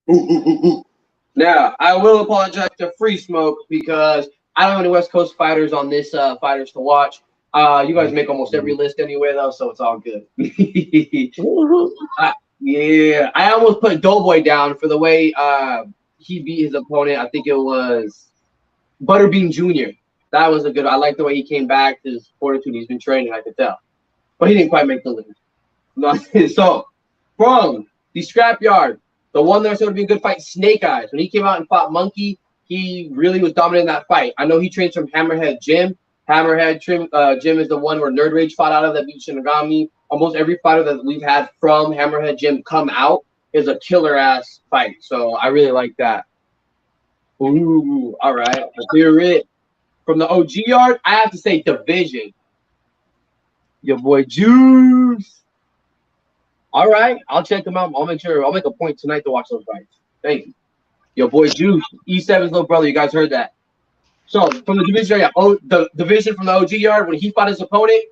S3: Now, I will apologize to Free Smoke because I don't have any West Coast fighters on this Fighters to Watch. You guys make almost every list anyway, though, so it's all good. Yeah, I almost put Doughboy down for the way he beat his opponent. I think it was Butterbean Jr. That was a good. I like the way he came back. His fortitude, he's been training, I could tell. But he didn't quite make the list. So, from the Scrapyard, the one that's going to be a good fight, Snake Eyes. When he came out and fought Monkey, he really was dominating that fight. I know he trains from Hammerhead Gym. Hammerhead Gym is the one where Nerd Rage fought out of that beat Shinigami. Almost every fighter that we've had from Hammerhead Gym come out is a killer-ass fight. So I really like that. Ooh, all right. Let's hear it. From the OG Yard, I have to say Division. Your boy Juice. All right, I'll check them out. I'll make sure. I'll make a point tonight to watch those fights. Thank you. Your boy Juice, E7's little brother. You guys heard that. So from the division, the division from the OG Yard, when he fought his opponent,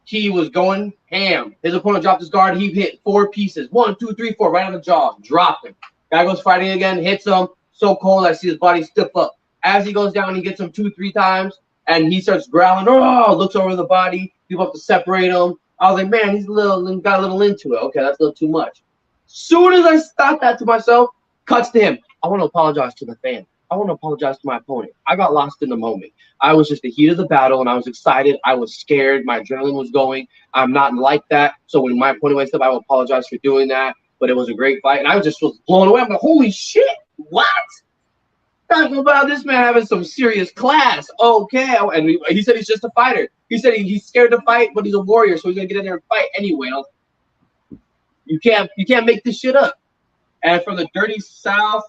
S3: he was going ham. His opponent dropped his guard. He hit 4 pieces. 1, 2, 3, 4, right on the jaw. Dropped him. Guy goes fighting again, hits him. So cold, I see his body stiff up. As he goes down, he gets him 2, 3 times, and he starts growling. Oh, looks over the body. People have to separate him. I was like, man, he's got a little into it. Okay, that's a little too much. Soon as I thought that to myself, cuts to him. I want to apologize to the fan. I want to apologize to my opponent. I got lost in the moment. I was just the heat of the battle, and I was excited. I was scared. My adrenaline was going. I'm not like that. So when my opponent wakes up, I will apologize for doing that. But it was a great fight, and I was blown away. I'm like, holy shit, what? Talking about this man having some serious class. Okay, and he said he's just a fighter. He said he's scared to fight, but he's a warrior, so he's gonna get in there and fight anyway. You can't make this shit up. And from the Dirty South,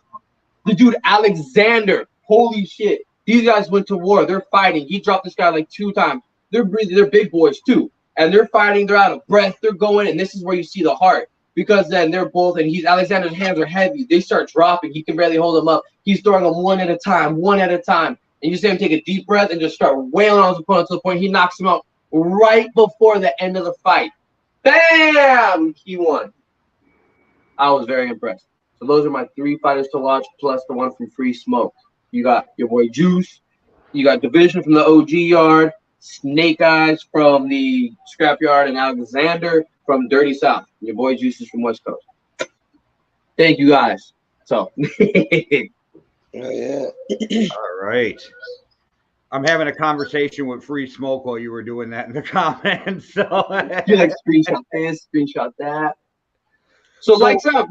S3: the dude Alexander. Holy shit, these guys went to war. They're fighting. He dropped this guy like 2 times. They're breathing. They're big boys too, and they're fighting. They're out of breath. They're going, and this is where you see the heart. Because then they're both, and Alexander's hands are heavy. They start dropping. He can barely hold them up. He's throwing them one at a time. And you see him take a deep breath and just start wailing on his opponent to the point he knocks him out right before the end of the fight. Bam! He won. I was very impressed. So those are my 3 fighters to watch, plus the one from Free Smoke. You got your boy Juice. You got Division from the OG Yard. Snake Eyes from the Scrapyard, and Alexander from Dirty South. Your boy Juice is from West Coast. Thank you guys. So
S5: Oh, yeah.
S4: All right. I'm having a conversation with Free Smoke while you were doing that in the comments. So
S3: you like screenshot this, screenshot that. So Lights Out.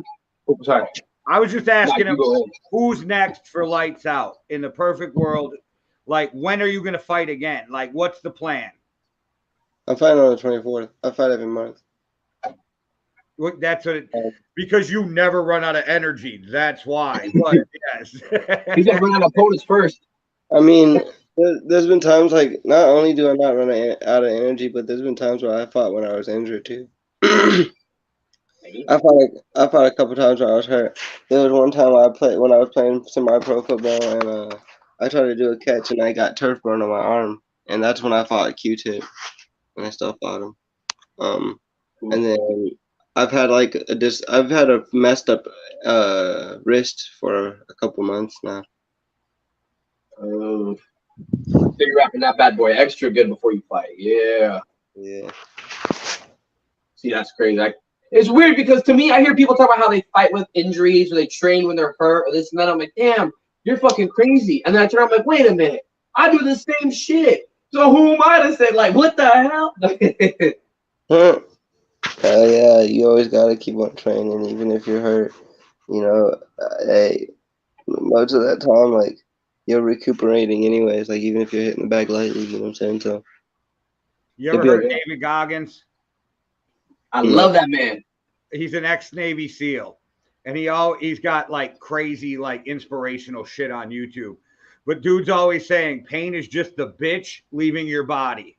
S3: Oh, sorry.
S4: I was just asking him
S3: go ahead.
S4: who's next for Lights Out in the perfect world. Like, when are you going to fight again? Like, what's the plan?
S5: I'm fighting on the 24th. I fight every month.
S4: That's what it, because you never run out of energy. That's why. But yes,
S3: he's gonna run out of opponents first.
S5: I mean, there's been times like not only do I not run out of energy, but there's been times where I fought when I was injured too. I fought a couple times when I was hurt. There was one time when I was playing semi-pro football, and I tried to do a catch and I got turf burn on my arm, and that's when I fought Q-Tip, and I still fought him. And then I've had a messed up wrist for a couple months now.
S3: So you're wrapping that bad boy extra good before you fight. Yeah.
S5: Yeah.
S3: See, that's crazy. It's weird because to me, I hear people talk about how they fight with injuries or they train when they're hurt or this and that. I'm like, damn, you're fucking crazy. And then I turn around, I'm like, wait a minute. I do the same shit. So who am I to say, like, what the hell?
S5: Yeah, you always gotta keep on training, even if you're hurt. You know, hey, most of that time, like, you're recuperating anyways. Like, even if you're hitting the bag lightly, you know what I'm saying? So,
S4: you ever heard of David Goggins?
S3: I love that man.
S4: He's an ex-Navy SEAL, and he's got like crazy, like inspirational shit on YouTube. But dude's always saying pain is just the bitch leaving your body.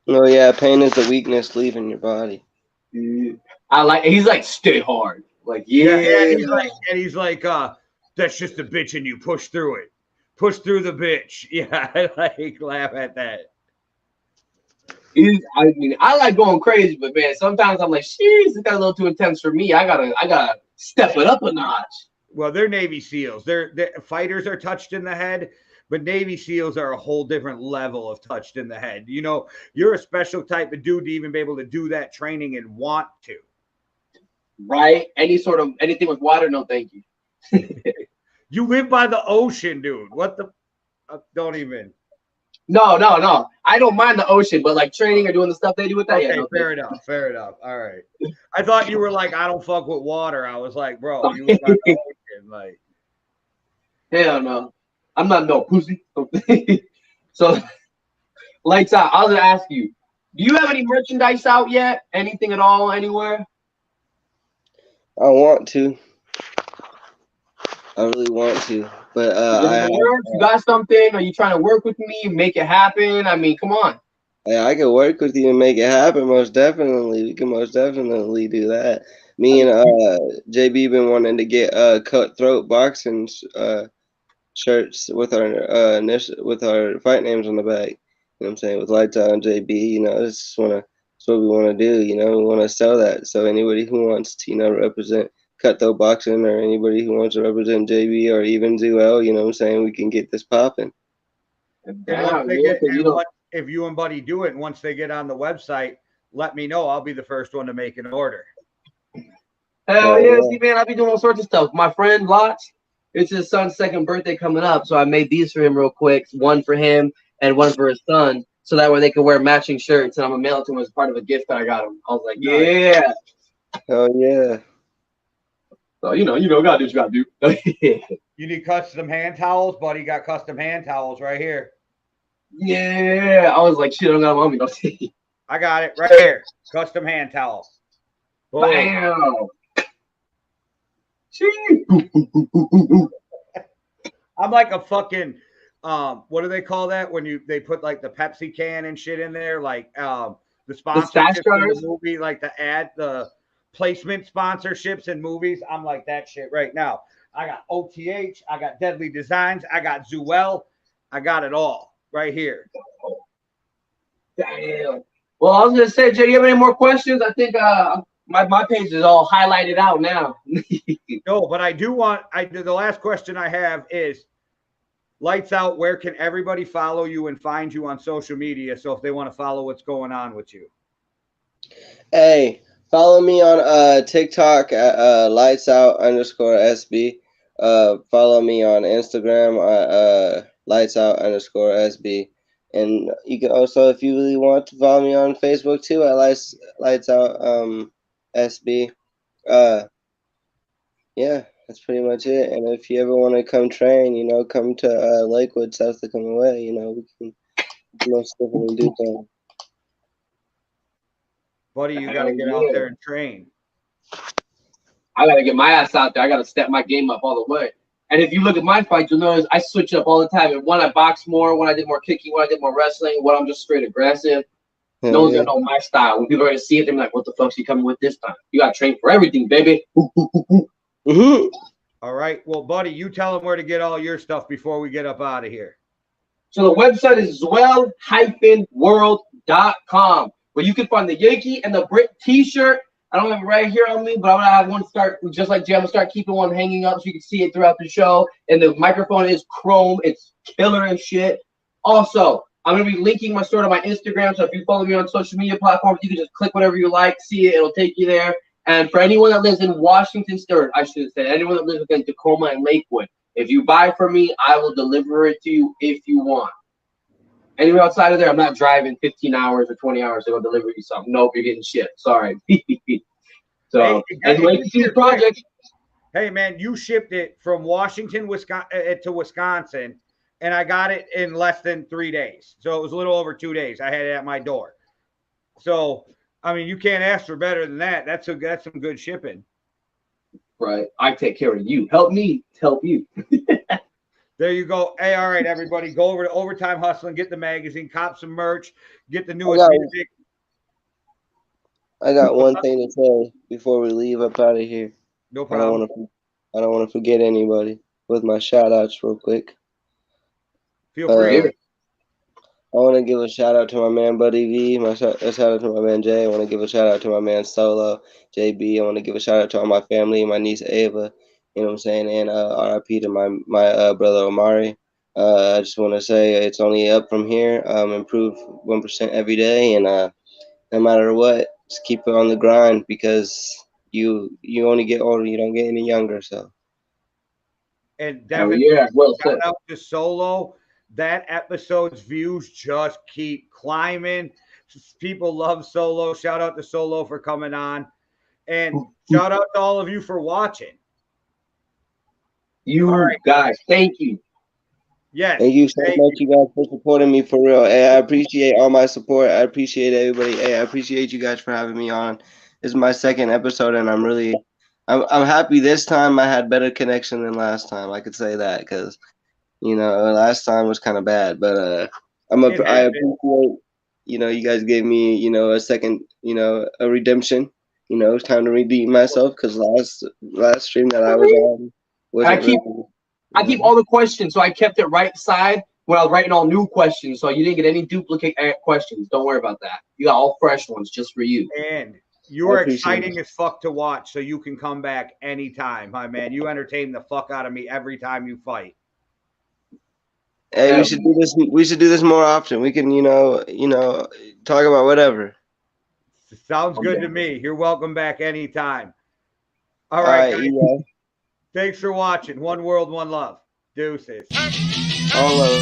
S5: Oh yeah, pain is the weakness leaving your body.
S3: He's like, stay hard. Like, yeah.
S4: And he's like, that's just the bitch in you. Push through it. Push through the bitch. Yeah, I like laugh at that.
S3: I like going crazy, but man, sometimes I'm like, jeez, it got a little too intense for me. I gotta step it up a notch.
S4: Well, they're Navy SEAls. They're fighters are touched in the head, but Navy SEAls are a whole different level of touched in the head. You know, you're a special type of dude to even be able to do that training and want to.
S3: Right? Anything with water, no thank you.
S4: You live by the ocean, dude. What the? Don't even.
S3: No. I don't mind the ocean, but like training or doing the stuff they do with that.
S4: Okay, fair enough. All right. I thought you were like, I don't fuck with water. I was like, bro, you live by the ocean. Like,
S3: hell no. I'm not no pussy. So, Lights Out. I was gonna ask you, do you have any merchandise out yet? Anything at all, anywhere?
S5: I want to. I really want to, but
S3: you got something? Are you trying to work with me, make it happen? I mean, come on.
S5: Yeah, I can work with you and make it happen. Most definitely, we can most definitely do that. Me and JB been wanting to get cutthroat boxing shirts with our fight names on the back. You know what I'm saying? With Lights Out and JB, you know, that's what we want to do. You know, we want to sell that. So anybody who wants to, you know, represent Cutthroat Boxing, or anybody who wants to represent JB or even Zuel, you know what I'm saying, we can get this popping.
S4: If you and Buddy do it, and once they get on the website, let me know. I'll be the first one to make an order.
S3: Hell yeah, see, man, I be doing all sorts of stuff. My friend Lots, it's his son's second birthday coming up, so I made these for him real quick. One for him and one for his son, so that way they can wear matching shirts, and I'm gonna mail it to him as part of a gift that I got him. I was like, yeah.
S5: Oh yeah.
S3: So, you know, gotta do what you gotta do.
S4: You need custom hand towels? Buddy got custom hand towels right here.
S3: Yeah. I was like, shit, I don't got mommy.
S4: I got it right here. Custom hand towel.
S3: Bam.
S4: I'm like a fucking, what do they call that when they put like the Pepsi can and shit in there? Like the sponsorship in the movie, like the placement sponsorships in movies. I'm like that shit right now. I got OTH, I got Deadly Designs, I got Zuel, I got it all right here.
S3: Damn. Well, I was gonna say, Jay, do you have any more questions? I think my page is all highlighted out now.
S4: No, but I do want the last question I have is, Lights Out, where can everybody follow you and find you on social media? So if they want to follow what's going on with you.
S5: Hey, follow me on TikTok at lightsout_SB. Follow me on Instagram @lightsout_SB. And you can also, if you really want, to follow me on Facebook too at lightsout SB. Yeah, that's pretty much it. And if you ever want to come train, come to Lakewood, South Tacoma Way, we can most definitely do that.
S4: Buddy, you got to get out there and train.
S3: I got to get my ass out there. I got to step my game up all the way. And if you look at my fights, you'll notice I switch up all the time. And when I box more, when I did more kicking, when I did more wrestling, when I'm just straight aggressive. No one's going to know my style. When people are going to see it, they're like, what the fuck's he coming with this time? You got to train for everything, baby.
S5: Mm-hmm.
S4: All right. Well, buddy, you tell them where to get all your stuff before we get up out of here.
S3: So the website is zwell-world.com, where you can find the Yankee and the Brit t-shirt. I don't have it right here on me, but I'm going to have one start, just like Jay. I'm going to start keeping one hanging up so you can see it throughout the show. And the microphone is chrome. It's killer and shit. Also, I'm going to be linking my store to my Instagram. So if you follow me on social media platforms, you can just click whatever you like, see it. It'll take you there. And for anyone that lives in Washington State, I should say, anyone that lives within Tacoma and Lakewood, if you buy from me, I will deliver it to you if you want. Anywhere outside of there, I'm not driving 15 hours or 20 hours to go deliver you something. Nope, you're getting shit. Sorry. So, as you see the project.
S4: Hey, man, you shipped it from Washington, Wisconsin, to Wisconsin, and I got it in less than 3 days. So it was a little over 2 days. I had it at my door. So, I mean, you can't ask for better than that. That's some good shipping.
S3: Right. I take care of you. Help me help you.
S4: There you go. Hey, all right, everybody. Go over to Overtime Hustling, get the magazine, cop some merch, get the newest music.
S5: I got one thing to say before we leave up out of here.
S4: No problem.
S5: I don't want to forget anybody with my shout-outs real quick.
S4: Feel free.
S5: I want to give a shout-out to my man Buddy V. A shout-out to my man Jay. I want to give a shout-out to my man Solo, JB. I want to give a shout-out to all my family, my niece Ava. You know what I'm saying? And RIP to my brother Omari. I just want to say it's only up from here. Improve 1% every day. And no matter what, just keep it on the grind because you only get older. You don't get any younger. So.
S4: And Devin,
S3: well
S4: shout out to Solo. That episode's views just keep climbing. People love Solo. Shout out to Solo for coming on. And shout out to all of you for watching.
S3: Guys, thank you.
S4: Yes.
S5: Thank you so much, you guys, for supporting me for real. Hey, I appreciate all my support. I appreciate everybody. Hey, I appreciate you guys for having me on. This is my second episode, and I'm happy this time I had better connection than last time. I could say that because, last time was kind of bad. But I appreciate, you guys gave me, a second, a redemption. It's time to redeem myself because last stream that I was on.
S3: I keep all the questions, so I kept it right side when I was writing all new questions, so you didn't get any duplicate questions. Don't worry about that. You got all fresh ones just for you.
S4: And you're exciting as fuck to watch, so you can come back anytime, my man. You entertain the fuck out of me every time you fight.
S5: Hey, we should do this. We should do this more often. We can, talk about whatever.
S4: Sounds good to me. You're welcome back anytime. All right, guys. Thanks for watching. One world, one love. Deuces.
S5: All love.